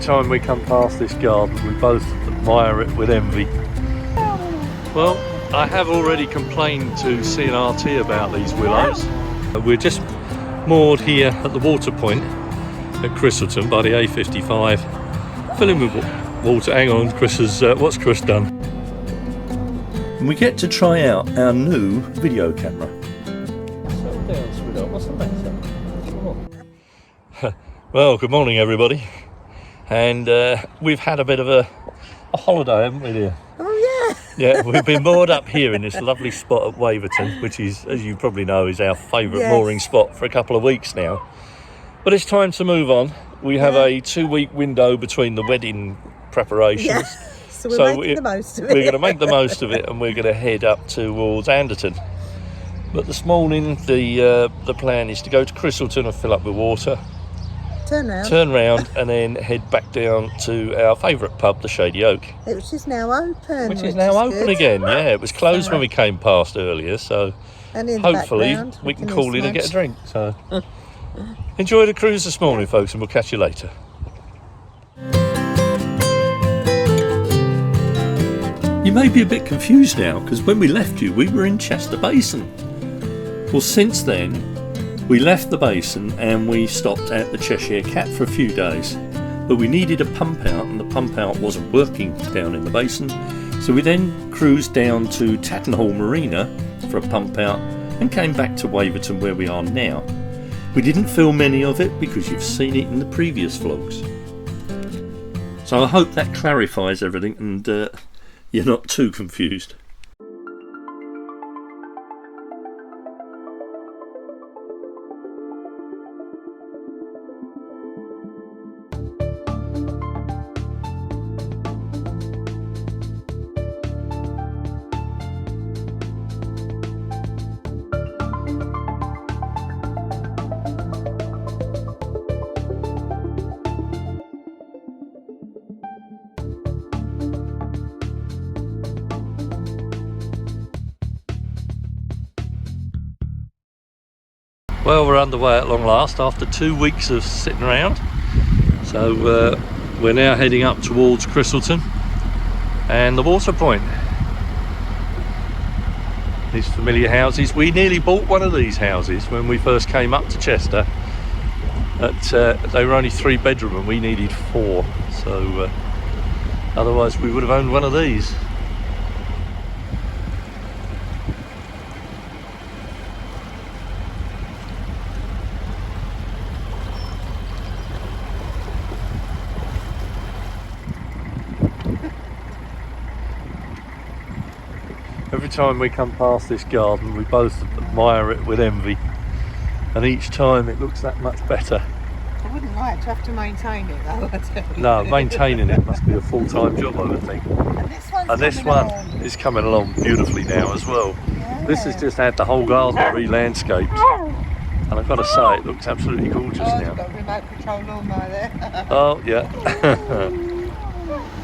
time we come past this garden, we both admire it with envy. Well, I have already complained to CNRT about these willows. We're just moored here at the water point at Christleton by the A55, filling with water. Hang on, Chris has, what's Chris done? And we get to try out our new video camera. Settle down, sweetheart, what's the matter? Come on. Well, good morning everybody. And we've had a bit of a holiday, haven't we, dear? Oh yeah. Yeah, we've been moored up here in this lovely spot at Waverton, which is, as you probably know, is our favourite mooring spot for a couple of weeks now. But it's time to move on. We have a 2-week window between the wedding preparations. Yeah. So we're making the most of it. We're going to make the most of it, and we're going to head up towards Anderton. But this morning, the plan is to go to Christleton and fill up with water. Turn round and then head back down to our favourite pub, the Shady Oak. Which is now open. Which is now open again, yeah. It was closed when we came past earlier, so hopefully we can call in and get a drink. So enjoy the cruise this morning, folks, and we'll catch you later. You may be a bit confused now, because when we left you, we were in Chester Basin. Well, since then, we left the basin and we stopped at the Cheshire Cat for a few days, but we needed a pump out and the pump out wasn't working down in the basin, so we then cruised down to Tattenhall Marina for a pump out and came back to Waverton where we are now. We didn't film any of it because you've seen it in the previous vlogs, so I hope that clarifies everything and you're not too confused. Well, we're underway at long last after 2 weeks of sitting around. So we're now heading up towards Christleton and the water point. These familiar houses. We nearly bought one of these houses when we first came up to Chester. They were only 3-bedroom and we needed 4. So otherwise we would have owned one of these. Every time we come past this garden, we both admire it with envy, and each time it looks that much better. I wouldn't like to have to maintain it though, I tell you. No, maintaining it must be a full-time job, I would think. And this one is coming along beautifully now as well. Yeah. This has just had the whole garden re-landscaped, and I've got to say, it looks absolutely gorgeous now. Got a remote control lawnmower there. Oh, yeah.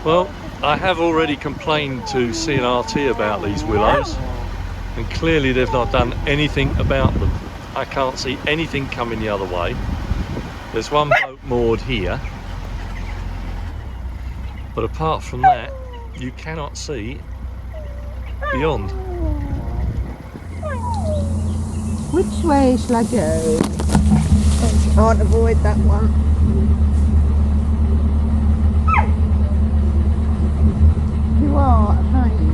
Well, I have already complained to CNRT about these willows, and clearly they've not done anything about them. I can't see anything coming the other way. There's one boat moored here, but apart from that, you cannot see beyond. Which way shall I go? I can't avoid that one. You are a pain.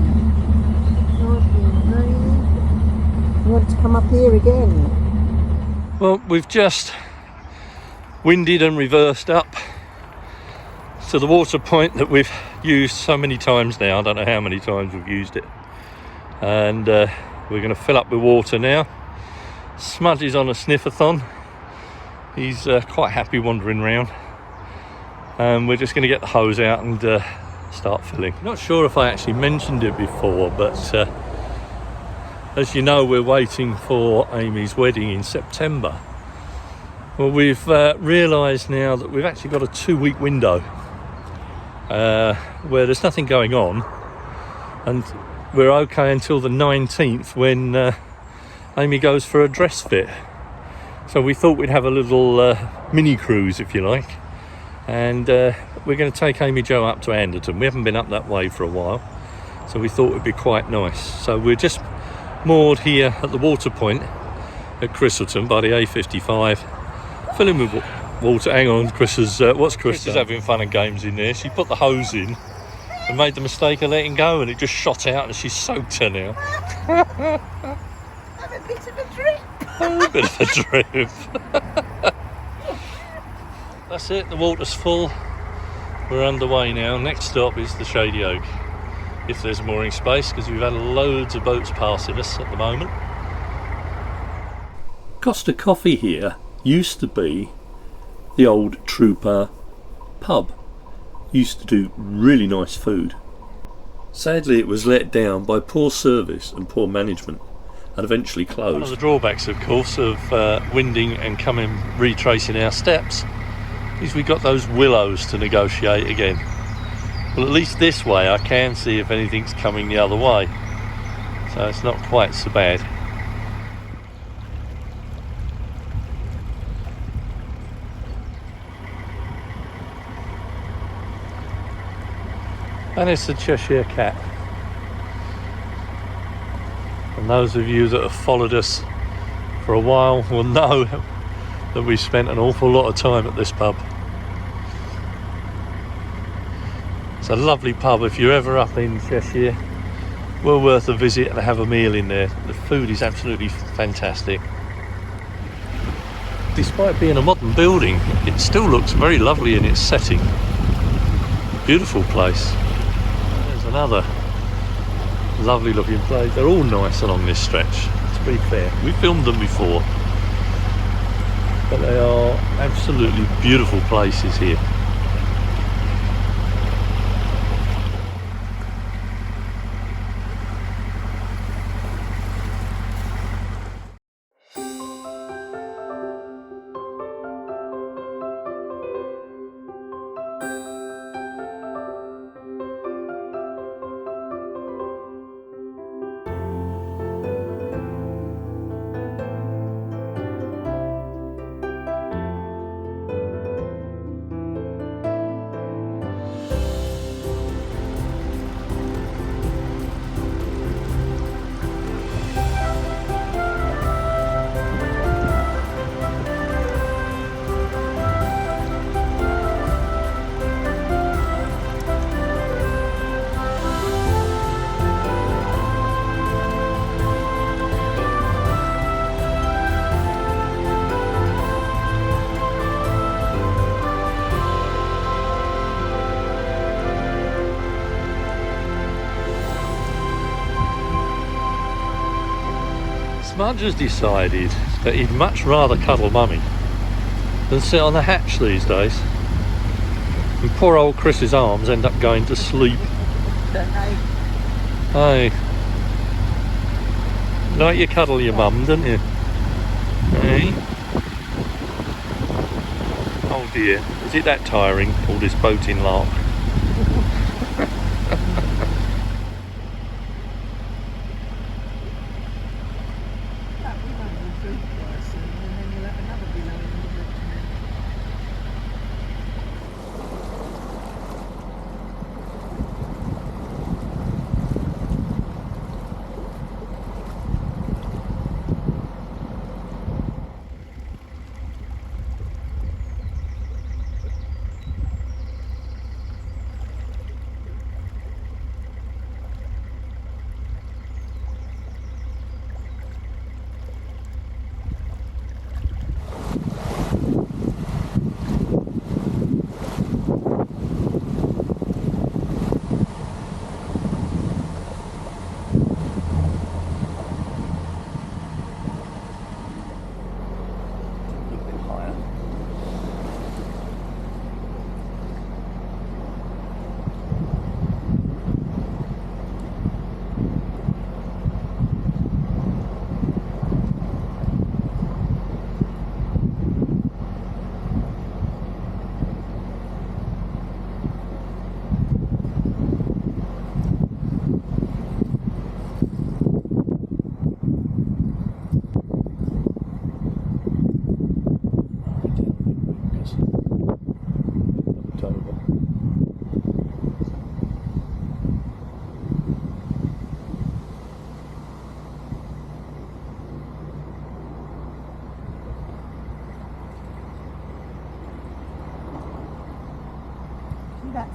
You want to come up here again? Well, we've just winded and reversed up to the water point that we've used so many times now. I don't know how many times we've used it. And we're going to fill up with water now. Smudge is on a sniffathon. He's quite happy wandering around. And we're just going to get the hose out and start filling. Not sure if I actually mentioned it before, but as you know, we're waiting for Amy's wedding in September. Well, we've realised now that we've actually got a 2-week window where there's nothing going on, and we're okay until the 19th when Amy goes for a dress fit. So we thought we'd have a little mini cruise, if you like, and we're going to take AmyJo up to Anderton. We haven't been up that way for a while, so we thought it'd be quite nice. So we're just moored here at the water point at Chrisselton by the A55, filling with water. Hang on, Chris is having fun and games in there. She put the hose in and made the mistake of letting go, and it just shot out, and she's soaked her now. I'm a bit of a drip. A bit of a drip. That's it, the water's full. We're underway now. Next stop is the Shady Oak, if there's mooring space, because we've had loads of boats passing us at the moment. Costa Coffee here used to be the old Trooper pub. Used to do really nice food. Sadly, it was let down by poor service and poor management, and eventually closed. One of the drawbacks, of course, of winding and retracing our steps is we got those willows to negotiate again. Well, at least this way I can see if anything's coming the other way, so it's not quite so bad. And it's the Cheshire Cat. And those of you that have followed us for a while will know that we spent an awful lot of time at this pub. It's a lovely pub. If you're ever up in Cheshire, well worth a visit and have a meal in there. The food is absolutely fantastic. Despite being a modern building, it still looks very lovely in its setting. Beautiful place. There's another lovely looking place. They're all nice along this stretch, to be fair. We filmed them before, but they are absolutely beautiful places here. Smudge has decided that he'd much rather cuddle Mummy than sit on the hatch these days. And poor old Chris's arms end up going to sleep. Don't they? Hey. Like you cuddle your mum, don't you? Hey? Oh dear, is it that tiring, all this boating lark?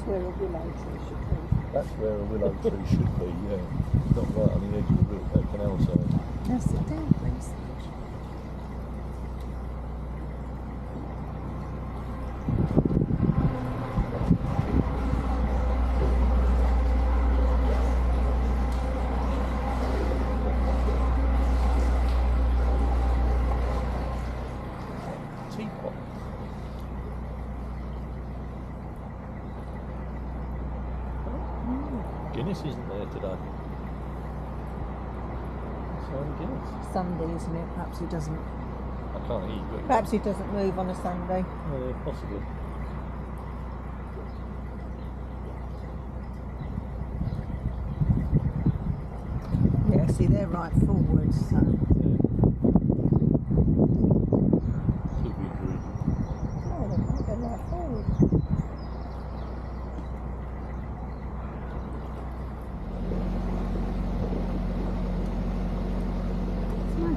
where a willow tree should be. That's where a willow tree should be, yeah. Not right on the edge of the canal side. Now sit down, please. Teapot. Guinness isn't there today. So Guinness. Sunday, isn't it? Perhaps he doesn't. I can't eat. Perhaps he doesn't move on a Sunday. Possibly. Yeah, see, they're right forward, so. Should be good. Oh, they're right forward.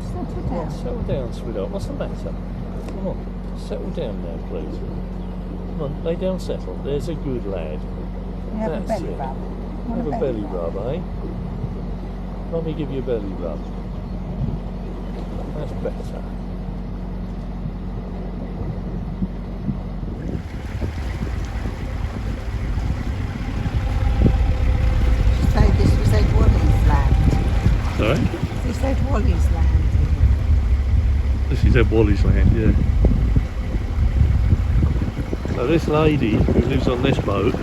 Settle down. Settle down, sweetheart. What's the matter? Come on. Settle down now, please. Come on, lay down, settle. There's a good lad. You have a That's belly it. rub. Have a belly rub, eh? Let me give you a belly rub. That's better. Say this was Ed Wally's land. Sorry? This Ed Wally's land. This is Ed Wally's land, yeah. So this lady who lives on this boat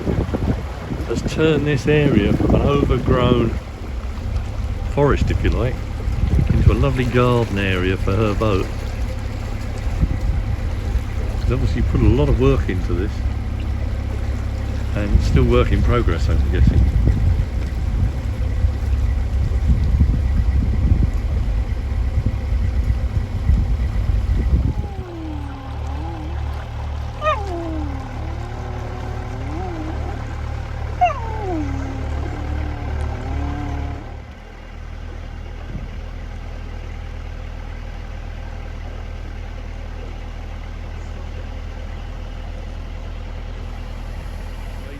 has turned this area from an overgrown forest, if you like, into a lovely garden area for her boat. She's obviously put a lot of work into this, and it's still work in progress, I'm guessing.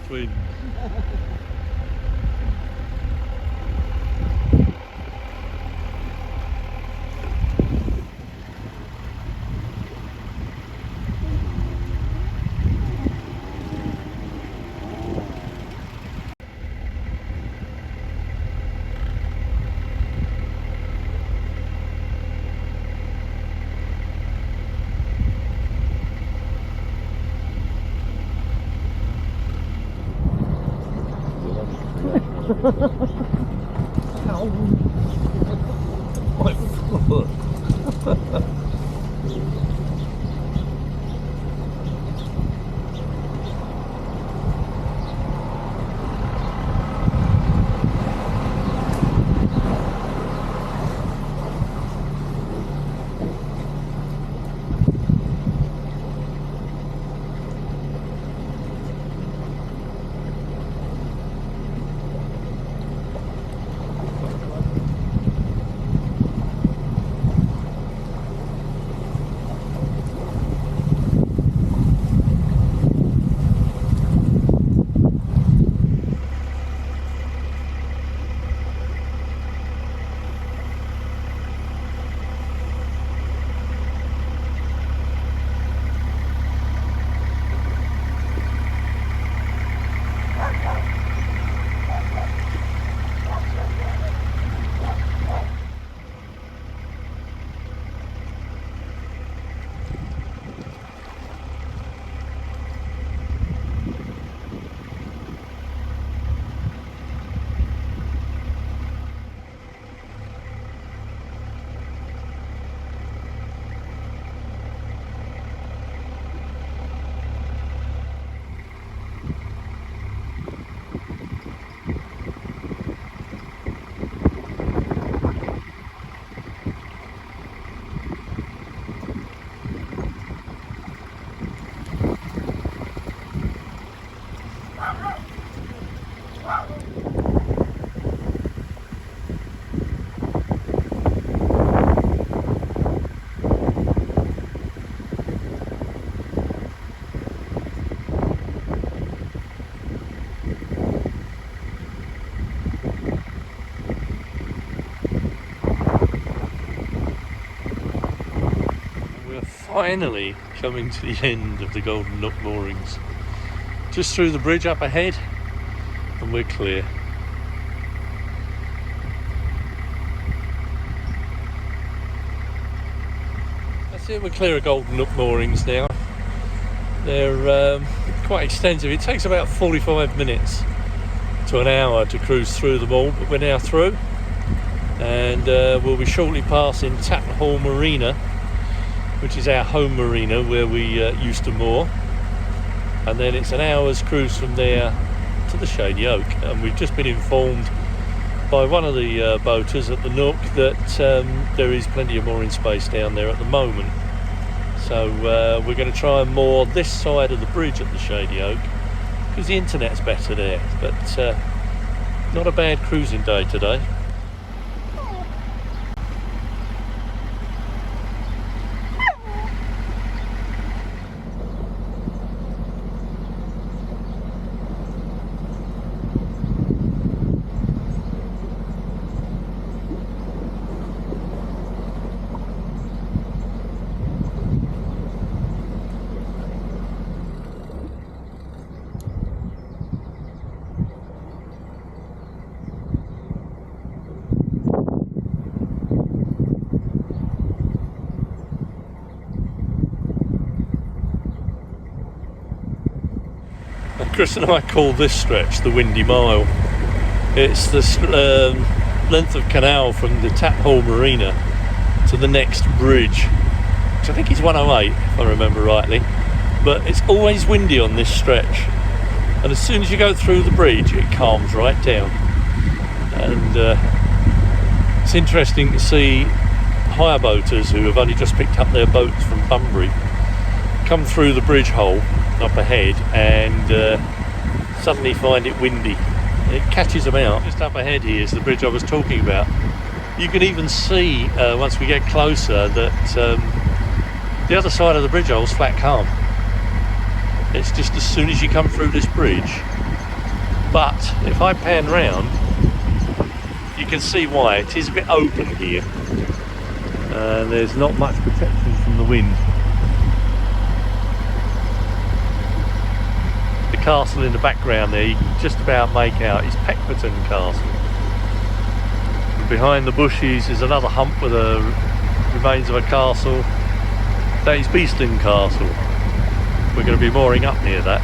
Twin. Ow. My foot. finally coming to the end of the Golden Nook moorings. Just through the bridge up ahead and we're clear. That's it, we're clear of Golden Nook moorings now. They're quite extensive. It takes about 45 minutes to an hour to cruise through them all, but we're now through. And we'll be shortly passing Tatton Hall Marina, which is our home marina where we used to moor. And then it's an hour's cruise from there to the Shady Oak. And we've just been informed by one of the boaters at the Nook that there is plenty of mooring space down there at the moment. So we're going to try and moor this side of the bridge at the Shady Oak because the internet's better there. But not a bad cruising day today. Chris and I call this stretch the Windy Mile. It's the length of canal from the Tatton Hall Marina to the next bridge, which I think is 108 if I remember rightly. But it's always windy on this stretch, and as soon as you go through the bridge it calms right down. And it's interesting to see hire boaters who have only just picked up their boats from Bunbury come through the bridge hole up ahead and suddenly find it windy. It catches them out. Just up ahead here is the bridge I was talking about. You can even see once we get closer that the other side of the bridge hole is flat calm. It's just as soon as you come through this bridge. But if I pan round, you can see why. It is a bit open here and there's not much protection from the wind. Castle in the background there, you can just about make out, is Peckforton Castle. And behind the bushes is another hump with the remains of a castle. That is Beeston Castle. We're going to be mooring up near that.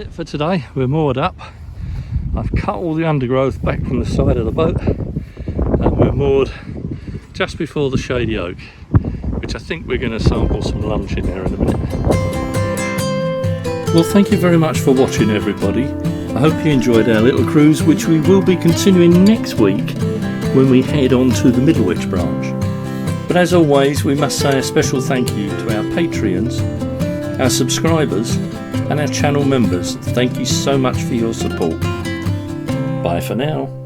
it for today. We're moored up. I've cut all the undergrowth back from the side of the boat, and we're moored just before the Shady Oak, which I think we're going to sample some lunch in there in a minute. Well, thank you very much for watching, everybody. I hope you enjoyed our little cruise, which we will be continuing next week when we head on to the Middlewich branch. But as always, we must say a special thank you to our Patreons, our subscribers and our channel members. Thank you so much for your support. Bye for now.